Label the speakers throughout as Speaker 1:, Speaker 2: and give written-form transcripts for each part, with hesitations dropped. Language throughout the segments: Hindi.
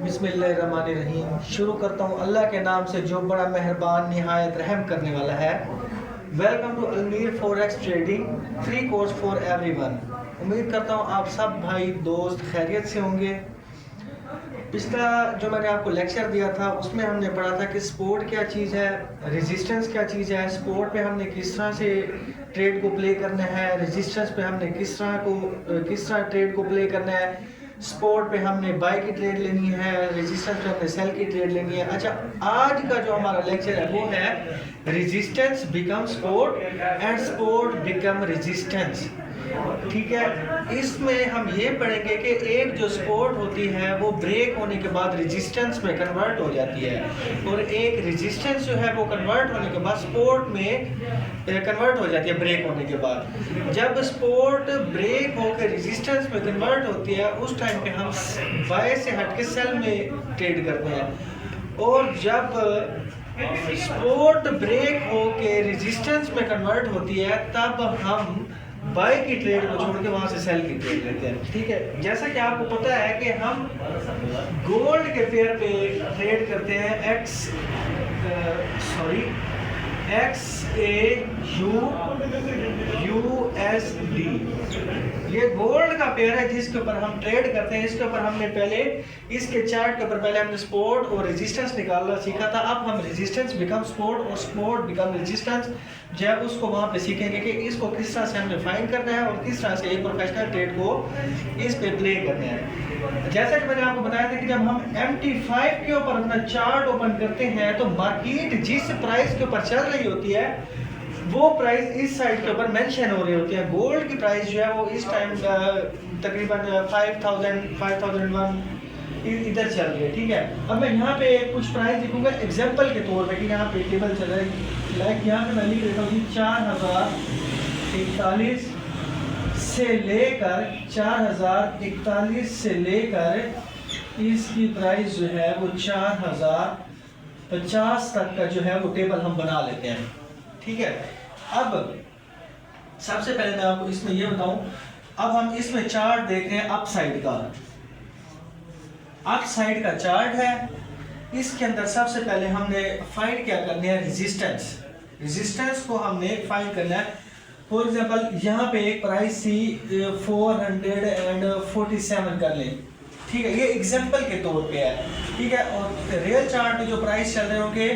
Speaker 1: बिस्मिल्लाहिर्रहमानिर्रहीम। शुरू करता हूँ अल्लाह के नाम से जो बड़ा मेहरबान निहायत रहम करने वाला है। Welcome to Almir forex trading, free course for everyone. उम्मीद करता हूँ आप सब भाई दोस्त खैरियत से होंगे। पिछला जो मैंने आपको लेक्चर दिया था उसमें हमने पढ़ा था कि सपोर्ट क्या चीज़ है, रेजिस्टेंस क्या चीज़ है, सपोर्ट पे हमने किस तरह से ट्रेड को प्ले करना है, रेजिस्टेंस पे हमने किस तरह ट्रेड को प्ले करना है, सपोर्ट पे हमने बाय की ट्रेड लेनी है, रेजिस्टेंस पे हमने सेल की ट्रेड लेनी है। अच्छा, आज का जो हमारा लेक्चर है वो है resistance become support and support become resistance. ठीक है, इसमें हम ये पढ़ेंगे कि एक जो सपोर्ट होती है वो ब्रेक होने के बाद रेजिस्टेंस में कन्वर्ट हो जाती है और एक रेजिस्टेंस जो है वो कन्वर्ट होने के बाद सपोर्ट में कन्वर्ट हो जाती है ब्रेक होने के बाद। जब सपोर्ट ब्रेक होकर रेजिस्टेंस में कन्वर्ट होती है उस टाइम पे हम बाय से हट के सेल में ट्रेड करते हैं, और जब सपोर्ट ब्रेक होकर रेजिस्टेंस में कन्वर्ट होती है तब हम बाय की ट्रेड को छोड़ के वहां से सेल की ट्रेड लेते हैं। ठीक है, जैसा कि आपको पता है कि हम गोल्ड के पेयर पे ट्रेड करते हैं XAUUSD। ये गोल्ड का पेयर है जिसके ऊपर हम ट्रेड करते हैं। इसके ऊपर हमने पहले इसके चार्ट के ऊपर पहले हमने सपोर्ट और रेजिस्टेंस निकालना सीखा था। अब हम रेजिस्टेंस बिकम सपोर्ट और सपोर्ट बिकम रेजिस्टेंस जो है उसको वहाँ पे सीखेंगे कि इसको किस तरह से हमें फाइंड करना है और किस तरह से एक प्रोफेशनल ट्रेड को इस पे प्ले करना है। जैसा कि मैंने आपको बताया था कि जब हम MT5 के ऊपर अपना चार्ट ओपन करते हैं तो मार्केट जिस प्राइस के ऊपर चल रही होती है वो प्राइस इस साइड के ऊपर मेंशन हो रही होती है। गोल्ड की प्राइस जो है वो इस टाइम तकरीबन 5001 इधर चल रही है। ठीक है, अब मैं यहाँ पे कुछ प्राइस लिखूंगा एग्जांपल के तौर पे कि यहाँ पे टेबल चल रहा है। लाइक यहाँ पे मैं लिख देता हूँ 4041 से लेकर 4041 से लेकर इसकी प्राइस जो है वो 4050 तक का जो है वो टेबल हम बना लेते हैं। ठीक है, अब सबसे पहले मैं आपको इसमें ये बताऊं, अब हम इसमें चार्ट देख रहे हैं अप साइड का चार्ट है। इसके अंदर सबसे पहले हमने फाइंड क्या करना है, रेजिस्टेंस को हमने फाइंड करना है। फॉर एग्जांपल यहाँ पे एक प्राइस थी 447 कर लें। ठीक है, ये एग्जांपल के तौर पे है। ठीक है, और रियल चार्ट में जो प्राइस चल रहे होंगे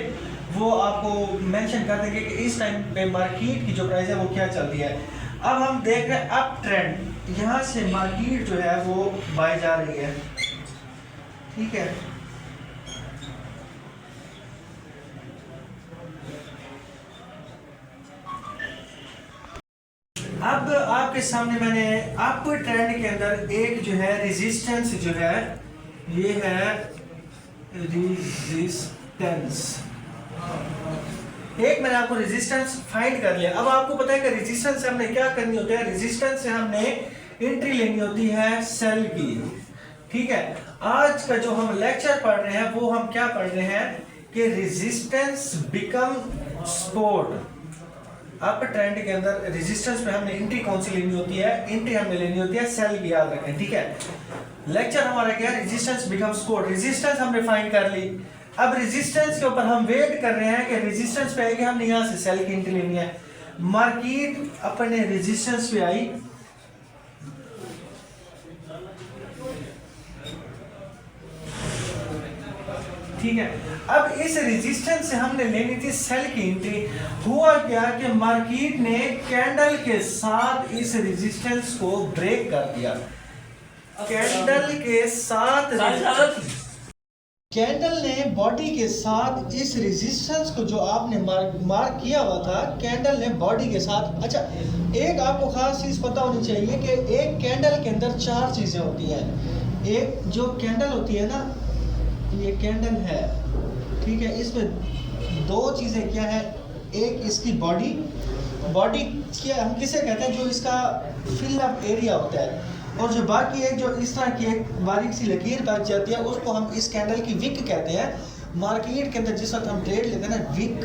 Speaker 1: वो आपको मेंशन कर देंगे कि इस टाइम पे मार्केट की जो प्राइस है वो क्या चलती है। अब हम देख रहे हैं अप ट्रेंड, यहाँ से मार्केट जो है वो बाय जा रही है। ठीक है, अब आपके सामने मैंने अप ट्रेंड के अंदर एक जो है रेजिस्टेंस जो है ये है रेजिस्टेंस। एक मैंने आपको रेजिस्टेंस फाइंड कर लिया। अब आपको पता है कि रेजिस्टेंस से हमने क्या करनी होती है, रेजिस्टेंस से हमने एंट्री लेनी होती है सेल की। ठीक है, आज का जो हम लेक्चर पढ़ रहे हैं वो हम क्या पढ़ रहे हैं कि resistance become support. Up trend के अंदर रेजिस्टेंस पे हमने एंट्री कौन सी लेनी होती है, एंट्री हमने लेनी होती है सेल की, याद रखें। ठीक है, लेक्चर हमारा क्या है, रेजिस्टेंस बिकम सपोर्ट। रेजिस्टेंस हमने फाइंड कर ली। अब रेजिस्टेंस के ऊपर हम वेट कर रहे हैं कि रेजिस्टेंस पे आएगी, हमने यहाँ से सेल की एंट्री लेनी है। मार्केट अपने रेजिस्टेंस पे आई, ठीक है। अब इस रेजिस्टेंस से हमने लेनी थी सेल की एंट्री। हुआ क्या कि मार्केट ने कैंडल के साथ इस रेजिस्टेंस को ब्रेक कर दिया। कैंडल के साथ कैंडल ने बॉडी के साथ इस रेजिस्टेंस को जो आपने मार्क किया हुआ था, कैंडल ने बॉडी के साथ। अच्छा, एक आपको खास चीज पता होनी चाहिए कि एक कैंडल के अंदर चार चीजें होती हैं। एक जो कैंडल होती है ना, ये कैंडल है, ठीक है, इसमें दो चीजें क्या है, एक इसकी बॉडी क्या हम किसे कहते हैं, जो इसका फिल अप एरिया होता है, और जो बाकी एक जो इस तरह की एक बारीक सी लकीर बच जाती है उसको हम इस कैंडल की विक कहते हैं। मार्केट के अंदर जिस वक्त हम ट्रेड लेते हैं ना, विक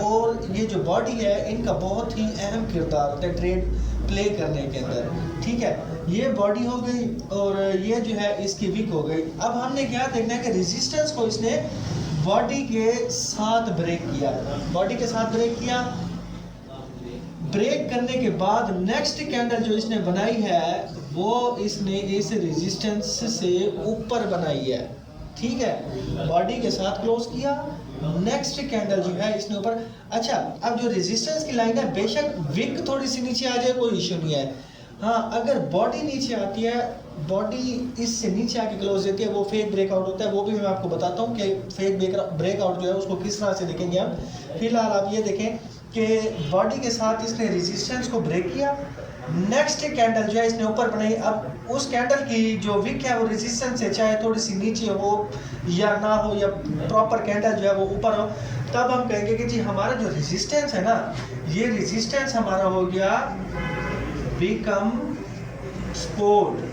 Speaker 1: और ये जो बॉडी है इनका बहुत ही अहम किरदार होता है ट्रेड प्ले करने के अंदर, ठीक है। ये बॉडी हो गई और ये जो है इसकी विक हो गई। अब हमने क्या देखना है कि रेजिस्टेंस को इसने बॉडी के साथ ब्रेक किया, बॉडी के साथ ब्रेक किया। ब्रेक करने के बाद नेक्स्ट कैंडल जो इसने बनाई है वो इसने इस रेजिस्टेंस से ऊपर बनाई है, ठीक है। बॉडी के साथ क्लोज किया, नेक्स्ट कैंडल जो है इसने ऊपर। अच्छा, अब जो रेजिस्टेंस की लाइन है बेशक विक थोड़ी सी नीचे आ जाए कोई इशू नहीं है, हाँ अगर बॉडी नीचे आती है, बॉडी इससे नीचे आके क्लोज देती है, वो फेक ब्रेकआउट होता है। वो भी मैं आपको बताता हूँ कि फेक ब्रेकआउट जो है उसको किस तरह से देखेंगे हम। फिलहाल आप ये देखें कि बॉडी के साथ इसने रेजिस्टेंस को ब्रेक किया, नेक्स्ट कैंडल जो है इसने ऊपर बनाई। अब उस कैंडल की जो विक है वो रेजिस्टेंस से चाहे थोड़ी सी नीचे हो या ना हो, या प्रॉपर कैंडल जो है वो ऊपर हो, तब हम कहेंगे कि जी हमारा जो रेजिस्टेंस है ना, ये रेजिस्टेंस हमारा हो गया बिकम सपोर्ट।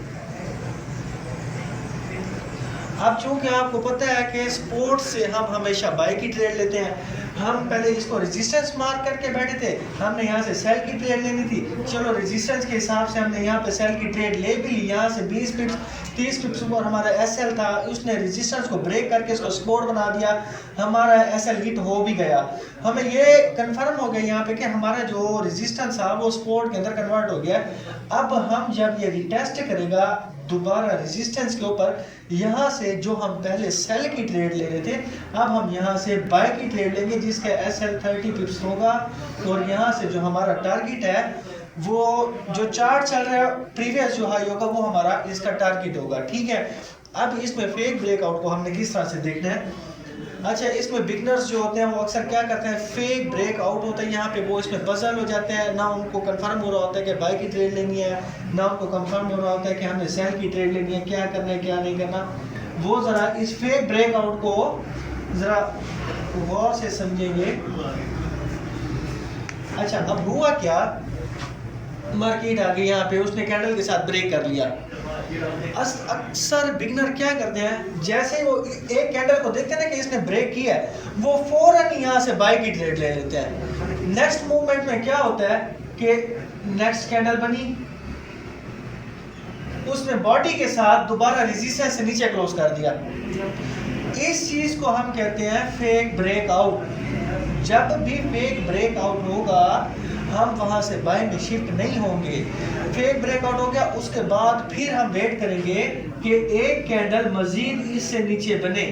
Speaker 1: अब चूंकि आपको पता है कि स्पोर्ट से हम हमेशा बाय की ट्रेड लेते हैं, हम पहले इसको रेजिस्टेंस मार्क करके बैठे थे, हमने यहाँ से सेल की ट्रेड लेनी थी। चलो रेजिस्टेंस के हिसाब से हमने यहाँ पे सेल की ट्रेड ले भी ली, यहाँ से 20 पिप्स 30 पिप्स पर हमारा एसएल था, उसने रेजिस्टेंस को ब्रेक करके इसको सपोर्ट बना दिया, हमारा एसएल हिट हो भी गया। हमें ये कंफर्म हो गया यहाँ पे कि हमारा जो रेजिस्टेंस था वो सपोर्ट के अंदर कन्वर्ट हो गया। अब हम जब ये रिटेस्ट करेगा दोबारा रेजिस्टेंस के ऊपर, यहाँ से जो हम पहले सेल की ट्रेड ले रहे थे, अब हम यहाँ से बाय की ट्रेड लेंगे जिसका एसएल 30 पिप्स होगा, और यहाँ से जो हमारा टारगेट है वो जो चार्ट चल रहा है प्रीवियस जो हाई होगा वो हमारा इसका टारगेट होगा, ठीक है। अब इसमें फेक ब्रेकआउट को हमने किस तरह से देखना है। अच्छा, इसमें बिगनर्स जो होते हैं वो अक्सर क्या करते हैं, फेक ब्रेकआउट होता है यहाँ पे वो इसमें पजल हो जाते हैं, ना उनको कंफर्म हो रहा होता है कि बाय की ट्रेड लेनी है, ना उनको कंफर्म हो रहा होता है कि हमने सेल की ट्रेड लेनी है, क्या करना है क्या नहीं करना। वो ज़रा इस फेक ब्रेकआउट को ज़रा गौर से समझेंगे। अच्छा, अब हुआ क्या, मार्केट आ गई यहाँ पे, उसने कैंडल के साथ ब्रेक कर लिया। अक्सर बिगनर क्या करते हैं, जैसे वो एक कैंडल को देखते हैं ना कि इसने ब्रेक किया है, वो फौरन यहाँ से बाय की ट्रेड ले लेते हैं। नेक्स्ट मूवमेंट में क्या होता है कि नेक्स्ट कैंडल बनी, उसने बॉडी के साथ दोबारा रेजिस्टेंस से नीचे क्लोज कर दिया। इस चीज को हम कहते हैं फेक ब्रेकआउट। जब भी फेक ब्रेकआउट होगा हम वहां से बाय में शिफ्ट नहीं होंगे। फेक ब्रेकआउट हो गया, उसके बाद फिर हम वेट करेंगे कि एक कैंडल मजीद इससे नीचे बने,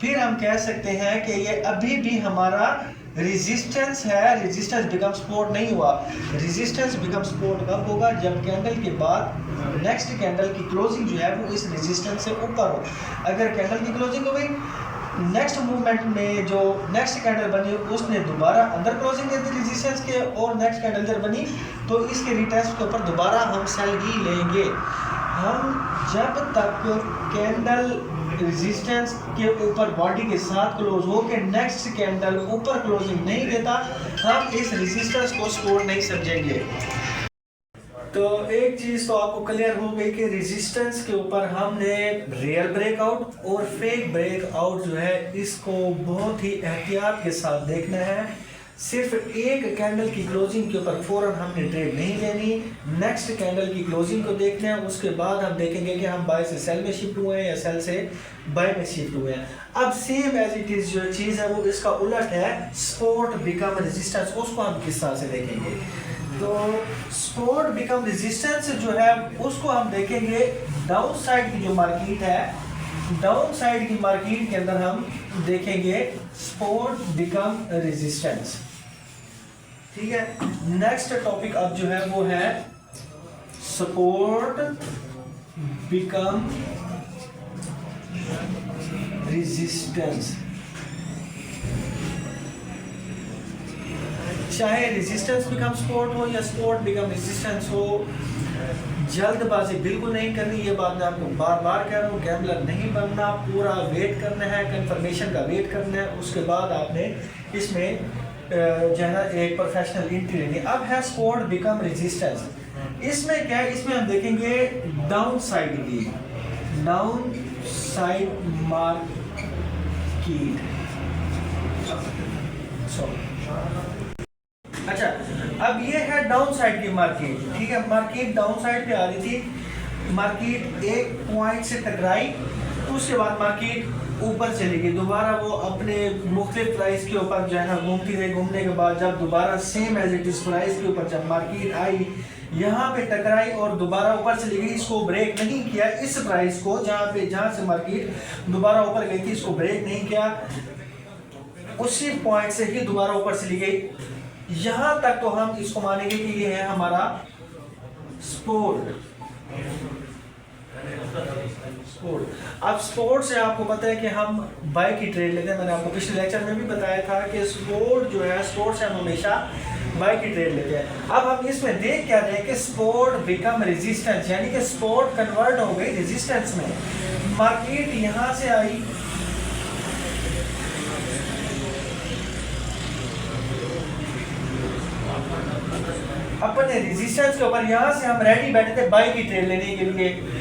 Speaker 1: फिर हम कह सकते हैं कि ये अभी भी हमारा रेजिस्टेंस है, रेजिस्टेंस बिकम सपोर्ट नहीं हुआ। रेजिस्टेंस बिकम सपोर्ट कब होगा, जब कैंडल के बाद नेक्स्ट कैंडल की क्लोजिंग जो है वो इस रेजिस्टेंस से ऊपर हो। अगर कैंडल की क्लोजिंग हो गई, नेक्स्ट मूवमेंट में जो नेक्स्ट कैंडल बनी उसने दोबारा अंदर क्लोजिंग दे दी रेजिस्टेंस के, और नेक्स्ट कैंडल इधर बनी, तो इसके रिटेस्ट के ऊपर दोबारा हम सेल ही लेंगे। हम जब तक कैंडल रेजिस्टेंस के ऊपर बॉडी के साथ क्लोज हो के नेक्स्ट कैंडल ऊपर क्लोजिंग नहीं देता, हम इस रेजिस्टेंस को सपोर्ट नहीं समझेंगे। तो एक चीज तो आपको क्लियर हो गई कि रेजिस्टेंस के ऊपर हमने रियल ब्रेकआउट और फेक ब्रेकआउट जो है इसको बहुत ही एहतियात के साथ देखना है। सिर्फ एक कैंडल की क्लोजिंग के ऊपर फौरन हमने ट्रेड नहीं लेनी, नेक्स्ट कैंडल की क्लोजिंग को देखना है, उसके बाद हम देखेंगे कि हम बाय से सेल में शिफ्ट हुए हैं या सेल से बाय में शिफ्ट हुए हैं। अब सेम एज इट इज जो चीज़ है वो इसका उलट है, सपोर्ट बिकम रेजिस्टेंस, उसको हम किस तरह से देखेंगे। तो सपोर्ट बिकम रेजिस्टेंस जो है उसको हम देखेंगे डाउन साइड की जो मार्केट है, डाउन साइड की मार्केट के अंदर हम देखेंगे सपोर्ट बिकम रेजिस्टेंस, ठीक है। नेक्स्ट टॉपिक अब जो है वो है सपोर्ट बिकम रेजिस्टेंस। चाहे रेजिस्टेंस बिकम सपोर्ट हो या सपोर्ट बिकम रेजिस्टेंस हो, जल्दबाजी बिल्कुल नहीं करनी। ये बात मैं आपको बार बार कह रहा हूँ, गैम्बलर नहीं बनना, पूरा वेट करना है, कंफर्मेशन का वेट करना है, उसके बाद आपने इसमें जो है ना एक प्रोफेशनल एंट्री लेनी। अब है सपोर्ट बिकम रेजिस्टेंस। इसमें क्या है, इसमें हम देखेंगे डाउन साइड की, डाउन साइड मार्केट। अच्छा, अब ये है डाउन साइड की मार्केट, ठीक है, मार्केट डाउन साइड पे आ रही थी, मार्केट एक पॉइंट से टकराई, तो उसके बाद मार्केट ऊपर चली गई, दोबारा वो अपने मुख्तलिफ प्राइस के ऊपर जो है ना घूमती रही। घूमने के बाद जब दोबारा same as it is price के ऊपर जब मार्केट आई, यहाँ पे टकराई और दोबारा ऊपर चली गई, इसको ब्रेक नहीं किया, इस प्राइस को जहाँ से मार्केट दोबारा ऊपर गई थी इसको ब्रेक नहीं किया, उसी पॉइंट से ही दोबारा ऊपर चली गई। यहाँ तक तो हम इसको मानेंगे कि ये है हमारा सपोर्ट। अब सपोर्ट से आपको पता है कि हम बाय की ट्रेड लेते हैं, मैंने आपको पिछले लेक्चर में भी बताया था कि सपोर्ट जो है, सपोर्ट से हम हमेशा बाय की ट्रेड लेते हैं। अब हम इसमें देख क्या रहे हैं कि सपोर्ट बिकम रेजिस्टेंस, यानी कि सपोर्ट कन्वर्ट हो गई रेजिस्टेंस में। मार्केट यहां से आई, अपने रेजिस्टेंस के ऊपर, यहां से हम रेडी बैठे थे बाय की ट्रेड लेने के लिए।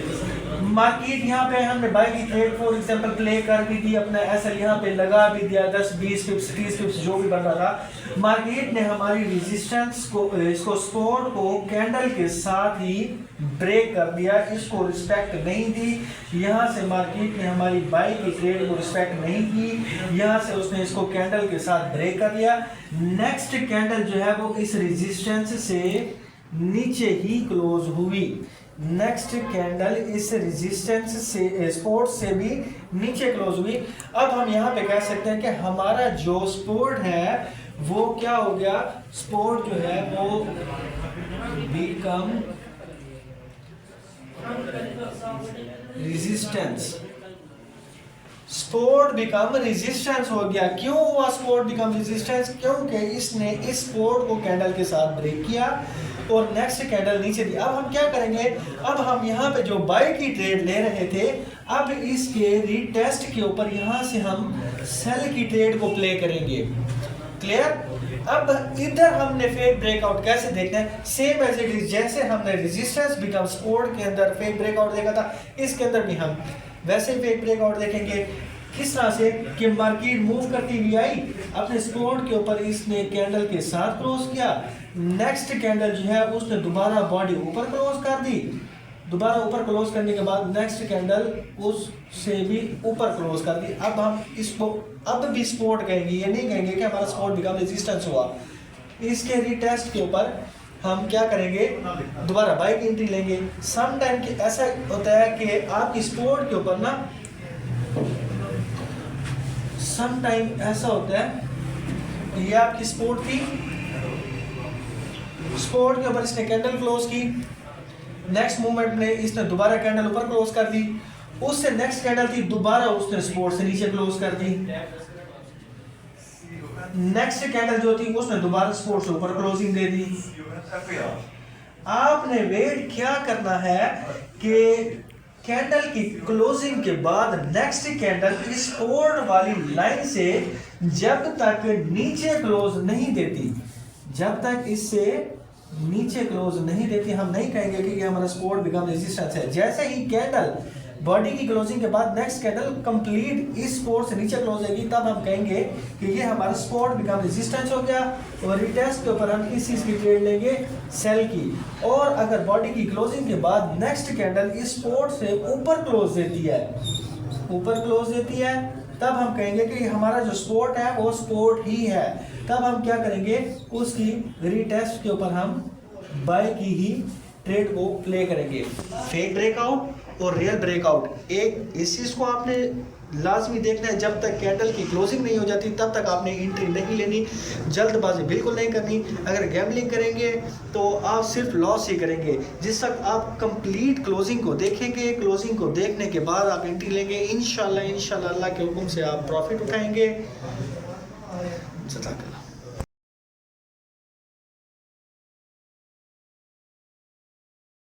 Speaker 1: मार्केट यहाँ पे हमने बाय की ट्रेड फॉर एग्जांपल प्ले कर भी दी, अपना एसएल यहाँ पे लगा भी दिया, 10 20 पिप्स 30 पिप्स जो भी बन रहा था। मार्केट ने हमारी रेजिस्टेंस को, इसको सपोर्ट को कैंडल के साथ ही ब्रेक कर दिया, इसको रिस्पेक्ट नहीं दी। यहाँ से मार्केट ने हमारी बाय की ट्रेड को रिस्पेक्ट नहीं की, यहाँ से उसने इसको कैंडल के साथ ब्रेक कर दिया। नेक्स्ट कैंडल जो है वो इस रेजिस्टेंस से नीचे ही क्लोज हुई, नेक्स्ट कैंडल इस रेजिस्टेंस से सपोर्ट से भी नीचे क्लोज हुई। अब हम यहाँ पे कह सकते हैं कि हमारा जो सपोर्ट है वो क्या हो गया, सपोर्ट जो है वो become resistance, support become resistance हो गया। क्यों हुआ सपोर्ट बिकम रेजिस्टेंस? क्योंकि इसने इस सपोर्ट को कैंडल के साथ ब्रेक किया और नेक्स्ट कैंडल नीचे दी। अब हम क्या करेंगे, अब हम यहाँ पे जो बाय की ट्रेड ले रहे थे, अब इसके रीटेस्ट के ऊपर यहाँ से हम सेल की ट्रेड को प्ले करेंगे। क्लियर? अब इधर हमने फेक ब्रेकआउट कैसे देखना है, सेम एज इट इज जैसे हमने रेजिस्टेंस बिकम सपोर्ट के अंदर फेक ब्रेकआउट देखा था, इसके अंदर भी हम वैसे फेक ब्रेकआउट देखेंगे। किस तरह से कि मार्केट मूव करती हुई आई, अपने सपोर्ट के ऊपर इसने कैंडल के साथ क्लोज किया, नेक्स्ट कैंडल जो है उसने दोबारा बॉडी ऊपर क्लोज कर दी, दोबारा ऊपर क्लोज करने के बाद नेक्स्ट कैंडल उससे भी ऊपर क्लोज कर दी। अब हम इसको अब भी सपोर्ट कहेंगे, ये नहीं कहेंगे कि हमारा सपोर्ट बिकम रेजिस्टेंस हुआ। इसके रीटेस्ट के ऊपर हम क्या करेंगे, दोबारा बाय की एंट्री लेंगे। सम टाइम कि ऐसा होता है कि आपकी सपोर्ट के ऊपर ना, सम टाइम ऐसा होता है ये आपकी सपोर्ट थी, सपोर्ट के ऊपर इसने कैंडल क्लोज की, नेक्स्ट मूवमेंट में इसने दोबारा कैंडल ऊपर क्लोज कर दी, उससे नेक्स्ट कैंडल थी दोबारा उसने सपोर्ट से नीचे क्लोज कर दी, नेक्स्ट कैंडल जो थी उसने दोबारा सपोर्ट से ऊपर क्लोजिंग दे दी। आपने वेट क्या करना है कि कैंडल की क्लोजिंग के बाद नेक्स्ट कैंडल इस सपोर्ट वाली लाइन से जब तक नीचे क्लोज नहीं देती, जब तक इससे नीचे क्लोज नहीं देती, हम नहीं कहेंगे कि ये हमारा सपोर्ट बिकम रेजिस्टेंस है। जैसे ही कैंडल बॉडी की क्लोजिंग के बाद नेक्स्ट कैंडल कंप्लीट इस सपोर्ट से नीचे क्लोज होगी, तब हम कहेंगे कि ये हमारा सपोर्ट बिकम रेजिस्टेंस हो गया और रिटेस्ट के ऊपर हम किस चीज़ की ट्रेड लेंगे, सेल की। और अगर बॉडी की क्लोजिंग के बाद नेक्स्ट कैंडल इस सपोर्ट से ऊपर क्लोज देती है, ऊपर क्लोज देती है, तब हम कहेंगे कि हमारा जो सपोर्ट है वो सपोर्ट ही है। तब हम क्या करेंगे, उसकी रीटेस्ट के ऊपर हम बाय की ही ट्रेड को प्ले करेंगे। फेक ब्रेकआउट और रियल ब्रेकआउट, एक इस चीज़ को आपने लाजमी देखना है, जब तक कैंडल की क्लोजिंग नहीं हो जाती तब तक आपने एंट्री नहीं लेनी, जल्दबाजी बिल्कुल नहीं करनी। अगर गैम्बलिंग करेंगे तो आप सिर्फ लॉस ही करेंगे। जिस तक आप कंप्लीट क्लोजिंग को देखेंगे, क्लोजिंग को देखने के बाद आप एंट्री लेंगे, इंशाल्लाह अल्लाह के हुक्म से आप प्रॉफिट उठाएंगे। जज़ाकल्लाह।